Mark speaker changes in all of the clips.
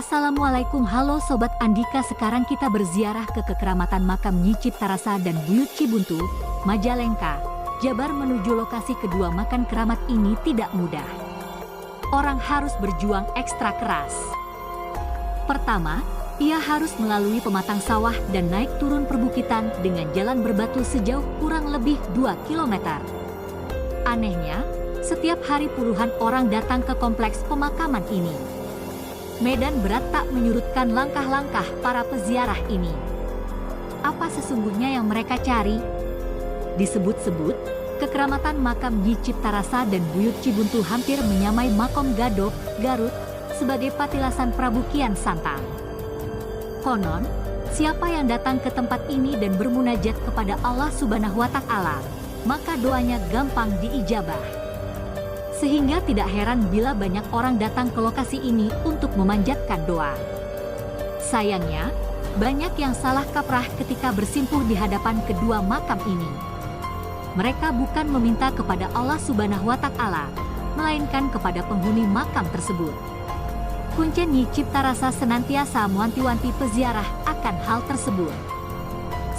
Speaker 1: Assalamualaikum, halo Sobat Andika. Sekarang kita berziarah ke kekeramatan makam Nyi Ciptarasa dan Buyut Cibuntu, Majalengka, Jabar. Menuju lokasi kedua makam keramat ini tidak mudah. Orang harus berjuang ekstra keras. Pertama, ia harus melalui pematang sawah dan naik turun perbukitan dengan jalan berbatu sejauh kurang lebih 2 km. Anehnya, setiap hari puluhan orang datang ke kompleks pemakaman ini. Medan berat tak menyurutkan langkah-langkah para peziarah ini. Apa sesungguhnya yang mereka cari? Disebut-sebut, kekeramatan makam Nyi Ciptarasa dan Buyut Cibuntu hampir menyamai makom Gadog, Garut, sebagai patilasan Prabu Kian Santang. Konon, siapa yang datang ke tempat ini dan bermunajat kepada Allah Subhanahu wa Ta'ala, maka doanya gampang diijabah. Sehingga tidak heran bila banyak orang datang ke lokasi ini untuk memanjatkan doa. Sayangnya, banyak yang salah kaprah ketika bersimpuh di hadapan kedua makam ini. Mereka bukan meminta kepada Allah Subhanahu wa Ta'ala, melainkan kepada penghuni makam tersebut. Kuncen Nyi Ciptarasa senantiasa mewanti-wanti peziarah akan hal tersebut.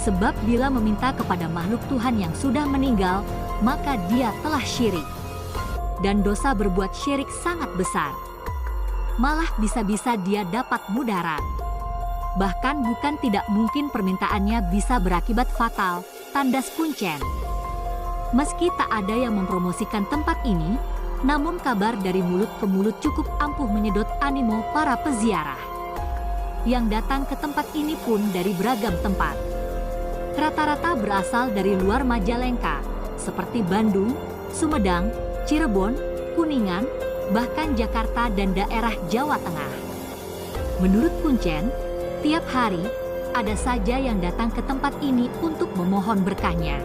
Speaker 1: Sebab bila meminta kepada makhluk Tuhan yang sudah meninggal, maka dia telah syirik. Dan dosa berbuat syirik sangat besar. Malah bisa-bisa dia dapat mudarat. Bahkan bukan tidak mungkin permintaannya bisa berakibat fatal, tandas Kuncen. Meski tak ada yang mempromosikan tempat ini, namun kabar dari mulut ke mulut cukup ampuh menyedot animo para peziarah. Yang datang ke tempat ini pun dari beragam tempat. Rata-rata berasal dari luar Majalengka, seperti Bandung, Sumedang, Cirebon, Kuningan, bahkan Jakarta dan daerah Jawa Tengah. Menurut Kuncen, tiap hari ada saja yang datang ke tempat ini untuk memohon berkahnya.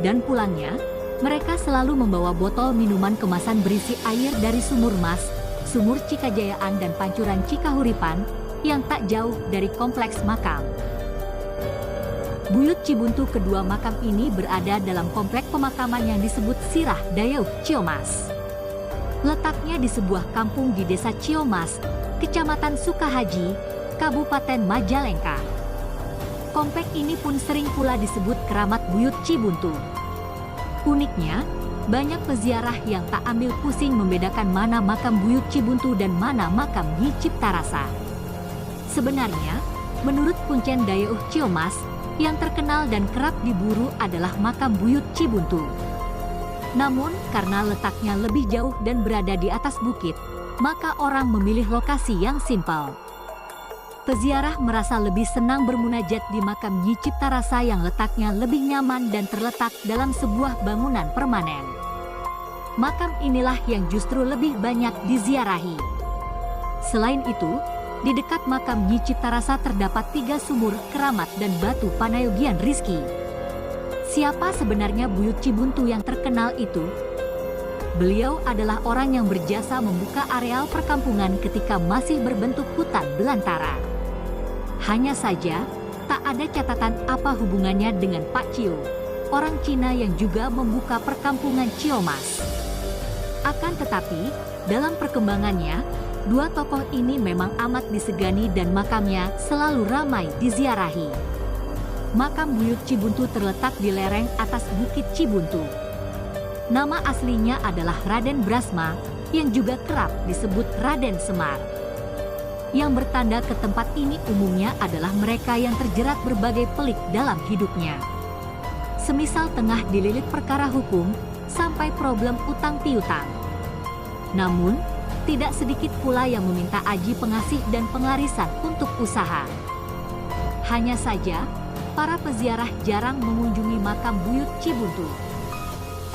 Speaker 1: Dan pulangnya, mereka selalu membawa botol minuman kemasan berisi air dari Sumur Mas, Sumur Cikajayaan dan Pancuran Cikahuripan yang tak jauh dari kompleks makam. Buyut Cibuntu, kedua makam ini berada dalam komplek pemakaman yang disebut Sirah Dayeuh Ciomas. Letaknya di sebuah kampung di Desa Ciomas, Kecamatan Sukahaji, Kabupaten Majalengka. Komplek ini pun sering pula disebut keramat Buyut Cibuntu. Uniknya, banyak peziarah yang tak ambil pusing membedakan mana makam Buyut Cibuntu dan mana makam Nyi Ciptarasa. Sebenarnya, menurut Kuncen Dayeuh Ciomas, yang terkenal dan kerap diburu adalah makam Buyut Cibuntu. Namun, karena letaknya lebih jauh dan berada di atas bukit, maka orang memilih lokasi yang simpel. Peziarah merasa lebih senang bermunajat di makam Nyi Ciptarasa yang letaknya lebih nyaman dan terletak dalam sebuah bangunan permanen. Makam inilah yang justru lebih banyak diziarahi. Selain itu, di dekat makam Nyi Ciptarasa terdapat 3 sumur keramat dan batu panayogian rizki. Siapa sebenarnya Buyut Cibuntu yang terkenal itu? Beliau adalah orang yang berjasa membuka areal perkampungan ketika masih berbentuk hutan belantara. Hanya saja, tak ada catatan apa hubungannya dengan Pak Cio, orang Cina yang juga membuka perkampungan Ciomas. Akan tetapi, dalam perkembangannya, dua tokoh ini memang amat disegani dan makamnya selalu ramai diziarahi. Makam Buyut Cibuntu terletak di lereng atas Bukit Cibuntu. Nama aslinya adalah Raden Brasma, yang juga kerap disebut Raden Semar. Yang bertanda ke tempat ini umumnya adalah mereka yang terjerat berbagai pelik dalam hidupnya. Semisal tengah dililit perkara hukum, sampai problem utang piutang. Namun, tidak sedikit pula yang meminta aji pengasih dan pengarisan untuk usaha. Hanya saja, para peziarah jarang mengunjungi makam Buyut Cibuntu.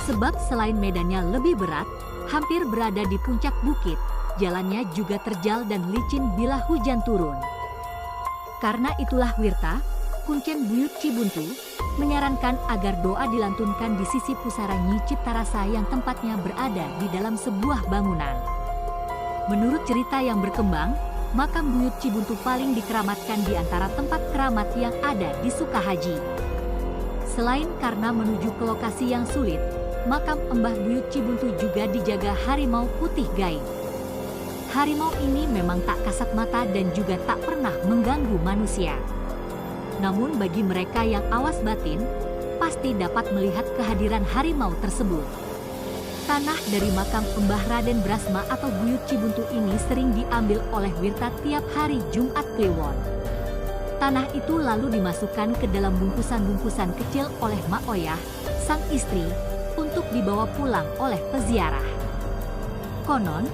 Speaker 1: Sebab selain medannya lebih berat, hampir berada di puncak bukit, jalannya juga terjal dan licin bila hujan turun. Karena itulah Wirta, Kuncen Buyut Cibuntu, menyarankan agar doa dilantunkan di sisi pusara Nyi Ciptarasa yang tempatnya berada di dalam sebuah bangunan. Menurut cerita yang berkembang, makam Buyut Cibuntu paling dikeramatkan di antara tempat keramat yang ada di Sukahaji. Selain karena menuju ke lokasi yang sulit, makam Mbah Buyut Cibuntu juga dijaga harimau putih gaib. Harimau ini memang tak kasat mata dan juga tak pernah mengganggu manusia. Namun bagi mereka yang awas batin, pasti dapat melihat kehadiran harimau tersebut. Tanah dari makam Mbah Raden Brasma atau Buyut Cibuntu ini sering diambil oleh Wirta tiap hari Jumat Kliwon. Tanah itu lalu dimasukkan ke dalam bungkusan-bungkusan kecil oleh Mak Oyah, sang istri, untuk dibawa pulang oleh peziarah. Konon,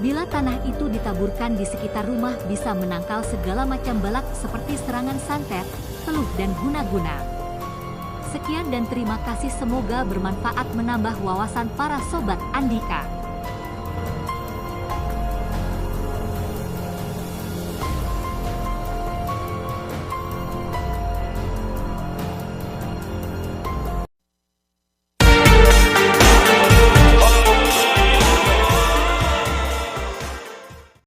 Speaker 1: bila tanah itu ditaburkan di sekitar rumah bisa menangkal segala macam balak seperti serangan santet, teluh dan guna-guna. Sekian dan terima kasih, semoga bermanfaat menambah wawasan para sobat Andika.